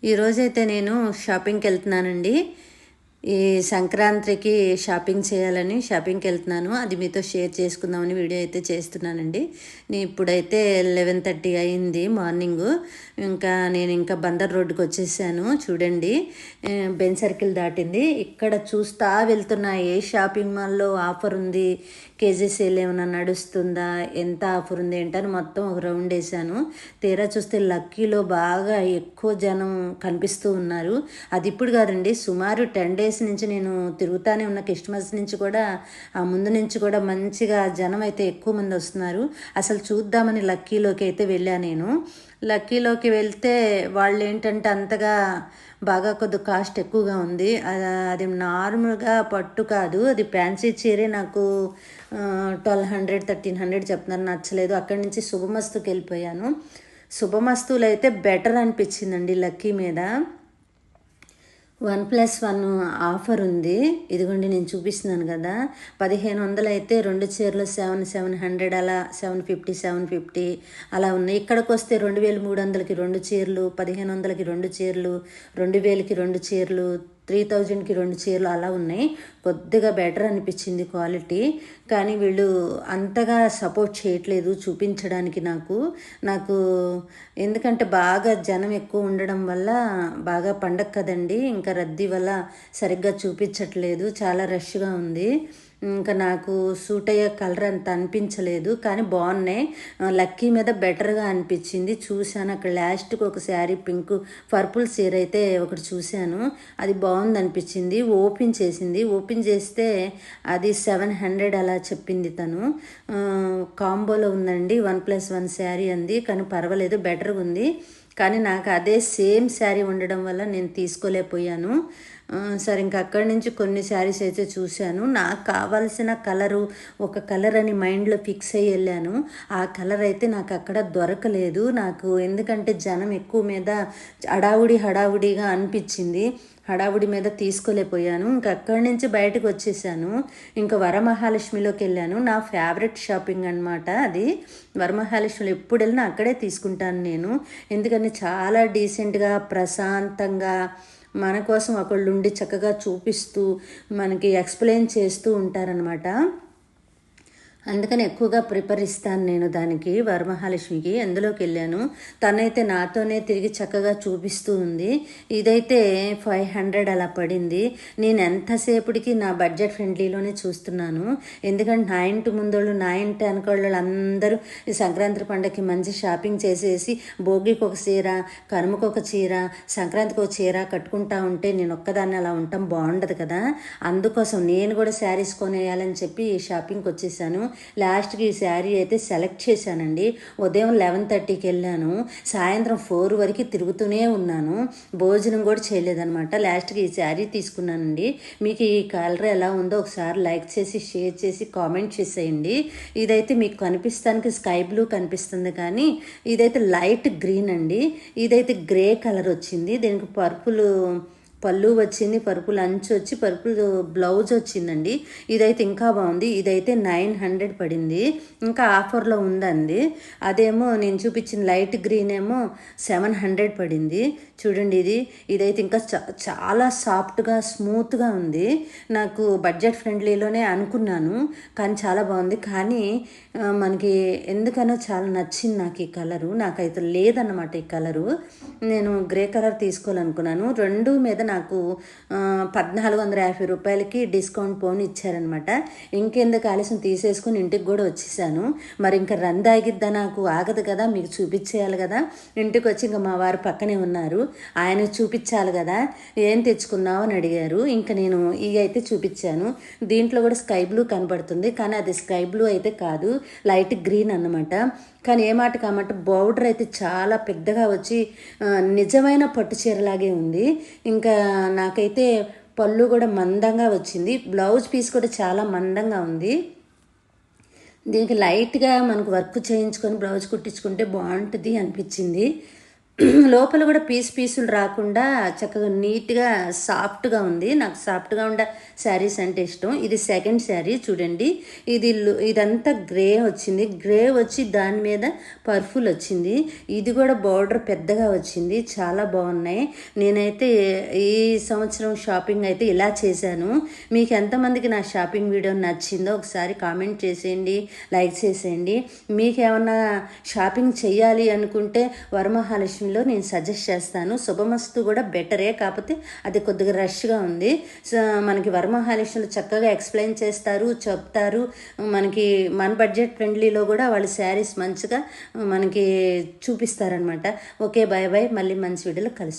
ఈరోజైతే నేను షాపింగ్కి వెళ్తున్నానండి. ఈ సంక్రాంతికి షాపింగ్ చేయాలని షాపింగ్కి వెళ్తున్నాను. అది మీతో షేర్ చేసుకుందామని వీడియో అయితే చేస్తున్నానండి. ఇప్పుడైతే 11:30 అయింది మార్నింగు. నేను బందర్ రోడ్డుకి వచ్చేసాను. చూడండి, బెన్ సర్కిల్ దాటింది. ఇక్కడ చూస్తా వెళ్తున్నా ఏ షాపింగ్ మాల్లో ఆఫర్ ఉంది, కేజీ సేల్ ఏమైనా నడుస్తుందా, ఎంత ఆఫర్ ఉంది ఏంటని మొత్తం ఒక రౌండ్ వేసాను. తీరా చూస్తే లక్కీలో బాగా ఎక్కువ జనం కనిపిస్తూ ఉన్నారు. అది ఇప్పుడు కాదండి, సుమారు 10 days నుంచి నేను తిరుగుతానే ఉన్న. క్రిస్మస్ నుంచి కూడా, ఆ ముందు నుంచి కూడా మంచిగా జనం అయితే ఎక్కువ మంది వస్తున్నారు. అసలు చూద్దామని లక్కీలోకి అయితే వెళ్ళా నేను. లక్కీలోకి వెళ్తే వాళ్ళు ఏంటంటే అంతగా బాగా కొద్ది కాస్ట్ ఎక్కువగా ఉంది. అది నార్మల్గా పట్టు కాదు, అది ఫ్యాన్సీ చీరే. నాకు 1200 1300 చెప్తున్నారు, నచ్చలేదు. అక్కడి నుంచి శుభమస్తుకి వెళ్ళిపోయాను. శుభమస్తులు అయితే బెటర్ అనిపించిందండి లక్కీ మీద. 1+1 ఆఫర్ ఉంది. ఇదిగోండి నేను చూపిస్తున్నాను కదా, 1500 అయితే 2 చీరలు 700 అలా, 750 అలా ఉన్నాయి. ఇక్కడికి వస్తే 2300కి 2 చీరలు, 1500కి 2 చీరలు, 2000కి 2 చీరలు, 3000కి 2 చీరలు అలా ఉన్నాయి. కొద్దిగా బెటర్ అనిపించింది క్వాలిటీ. కానీ వీళ్ళు అంతగా సపోర్ట్ చేయట్లేదు చూపించడానికి నాకు ఎందుకంటే బాగా జనం ఎక్కువ ఉండడం వల్ల, బాగా పండగ కదండి, ఇంకా రద్దీ వల్ల సరిగ్గా చూపించట్లేదు. చాలా రష్గా ఉంది. ఇంకా నాకు సూట్ అయ్యే కలర్ అంత అనిపించలేదు, కానీ బాగున్నాయి. లక్కీ మీద బెటర్గా అనిపించింది. చూశాను అక్కడ లాస్ట్కి ఒక శారీ పింక్ పర్పుల్ చీర అయితే ఒకటి చూశాను, అది బాగుంది అనిపించింది. ఓపెన్ చేస్తే అది 700 అలా చెప్పింది తను. కాంబోలో ఉందండి, 1+1 శారీ అంది. కానీ పర్వాలేదు, బెటర్గా ఉంది. కానీ నాకు అదే సేమ్ శారీ ఉండడం వల్ల నేను తీసుకోలేకపోయాను. సరే, ఇంకా అక్కడి నుంచి కొన్ని శారీస్ అయితే చూశాను. నాకు కావాల్సిన కలరు, ఒక కలర్ అని మైండ్లో ఫిక్స్ అయ్యి వెళ్ళాను. ఆ కలర్ అయితే నాకు అక్కడ దొరకలేదు. నాకు ఎందుకంటే జనం ఎక్కువ మీద హడావుడిగా అనిపించింది. హడావుడి మీద తీసుకోలేకపోయాను. ఇంకా అక్కడి నుంచి బయటకు వచ్చేసాను. ఇంకా వరమహాలక్ష్మిలోకి వెళ్ళాను. నా ఫేవరెట్ షాపింగ్ అనమాట అది. వరమహాలక్ష్మిలో ఎప్పుడు వెళ్ళినా అక్కడే తీసుకుంటాను నేను. ఎందుకంటే చాలా డీసెంట్గా, ప్రశాంతంగా, మన కోసం ఒకళ్ళు ఉండి చక్కగా చూపిస్తూ మనకి ఎక్స్ప్లెయిన్ చేస్తూ ఉంటారనమాట. అందుకని ఎక్కువగా ప్రిపేర్ ఇస్తాను నేను దానికి, వరమహాలక్ష్మికి. అందులోకి వెళ్ళాను. తనైతే నాతోనే తిరిగి చక్కగా చూపిస్తూ ఉంది. ఇదైతే 500 అలా పడింది. నేను ఎంతసేపటికి నా బడ్జెట్ ఫ్రెండ్లీలోనే చూస్తున్నాను. ఎందుకంటే నా ఇంటి ముందోళ్ళు, నా ఇంటి అనుకోళ్ళు అందరూ ఈ సంక్రాంతి పండగకి మంచి షాపింగ్ చేసేసి భోగికి ఒక చీర, కనుమకు ఒక చీర, సంక్రాంతికి ఒక చీర కట్టుకుంటా ఉంటే నేను ఒక్కదాన్ని అలా ఉండటం బాగుండదు కదా. అందుకోసం నేను కూడా శారీస్ కొనేయాలని చెప్పి షాపింగ్కి వచ్చేసాను. లాస్ట్కి ఈ శారీ అయితే సెలెక్ట్ చేశానండి. ఉదయం 11:30కి వెళ్ళాను, సాయంత్రం 4 వరకు తిరుగుతూనే ఉన్నాను. భోజనం కూడా చేయలేదనమాట. లాస్ట్కి ఈ శారీ తీసుకున్నానండి. మీకు ఈ కలర్ ఎలా ఉందో ఒకసారి లైక్ చేసి, షేర్ చేసి, కామెంట్ చేసేయండి. ఇదైతే మీకు కనిపిస్తానికి స్కై బ్లూ కనిపిస్తుంది, కానీ ఇదైతే లైట్ గ్రీన్ అండి. ఇదైతే గ్రే కలర్ వచ్చింది. దీనికి పళ్ళు వచ్చింది, పర్పుల్ అంచు వచ్చి, పర్పుల్ బ్లౌజ్ వచ్చిందండి. ఇదైతే ఇంకా బాగుంది. ఇదైతే 900 పడింది, ఇంకా ఆఫర్లో ఉందండి. అదేమో నేను చూపించిన లైట్ గ్రీన్ ఏమో 700 పడింది. చూడండి, ఇదైతే ఇంకా చాలా సాఫ్ట్గా, స్మూత్గా ఉంది. నాకు బడ్జెట్ ఫ్రెండ్లీలోనే అనుకున్నాను, కానీ చాలా బాగుంది. కానీ మనకి ఎందుకనో చాలా నచ్చింది నాకు ఈ కలరు. నాకైతే లేదన్నమాట ఈ కలరు. నేను గ్రే కలర్ తీసుకోవాలనుకున్నాను. రెండు మీద నాకు 1450 రూపాయలకి డిస్కౌంట్ పోను ఇచ్చారనమాట. ఇంకెందుకు ఆలస్యం తీసేసుకుని ఇంటికి కూడా వచ్చేసాను. మరి ఇంకా రందాగిద్దా, నాకు ఆగదు కదా, మీకు చూపించేయాలి కదా. ఇంటికి వచ్చి ఇంకా మా వారు పక్కనే ఉన్నారు, ఆయన చూపించాలి కదా. ఏం తెచ్చుకున్నావు అని అడిగారు. ఇంకా నేను అయితే చూపించాను. దీంట్లో కూడా స్కై బ్లూ కనబడుతుంది, కానీ అది స్కై బ్లూ అయితే కాదు, లైట్ గ్రీన్ అన్నమాట. కానీ ఏ మాట కామాట బోర్డర్ అయితే చాలా పెద్దగా వచ్చి నిజమైన పట్టు చీరలాగే ఉంది. ఇంకా నాకైతే పళ్ళు కూడా మందంగా వచ్చింది. బ్లౌజ్ పీస్ కూడా చాలా మందంగా ఉంది. దీనికి లైట్గా మనకు వర్క్ చేయించుకొని బ్లౌజ్ కుట్టించుకుంటే బాగుంటుంది అనిపించింది. లోపల కూడా పీసులు రాకుండా చక్కగా నీట్గా సాఫ్ట్గా ఉంది. నాకు సాఫ్ట్గా ఉండే శారీస్ అంటే ఇష్టం. ఇది సెకండ్ శారీ చూడండి. ఇదంతా గ్రే వచ్చింది. గ్రే వచ్చి దాని మీద పర్ఫుల్ వచ్చింది. ఇది కూడా బార్డర్ పెద్దగా వచ్చింది. చాలా బాగున్నాయి. నేనైతే ఈ సంవత్సరం షాపింగ్ అయితే ఇలా చేశాను. మీకు ఎంతమందికి నా షాపింగ్ వీడియో నచ్చిందో ఒకసారి కామెంట్ చేసేయండి, లైక్ చేసేయండి. మీకు ఏమన్నా షాపింగ్ చెయ్యాలి అనుకుంటే వరమహాలక్ష్మిలో నేను సజెస్ట్ చేస్తాను. శుభమస్తు కూడా బెటరే, కాకపోతే అది కొద్దిగా రష్గా ఉంది. సో మనకి వరమహాలక్ష్మిలో చక్కగా ఎక్స్ప్లెయిన్ చేస్తారు, చెప్తారు. మనకి మన బడ్జెట్ ఫ్రెండ్లీలో కూడా వాళ్ళ శారీస్ మంచిగా మనకి చూపిస్తారనమాట. Okay, bye bye. మళ్ళీ మంచి వీడియోలో కలుస్తాను.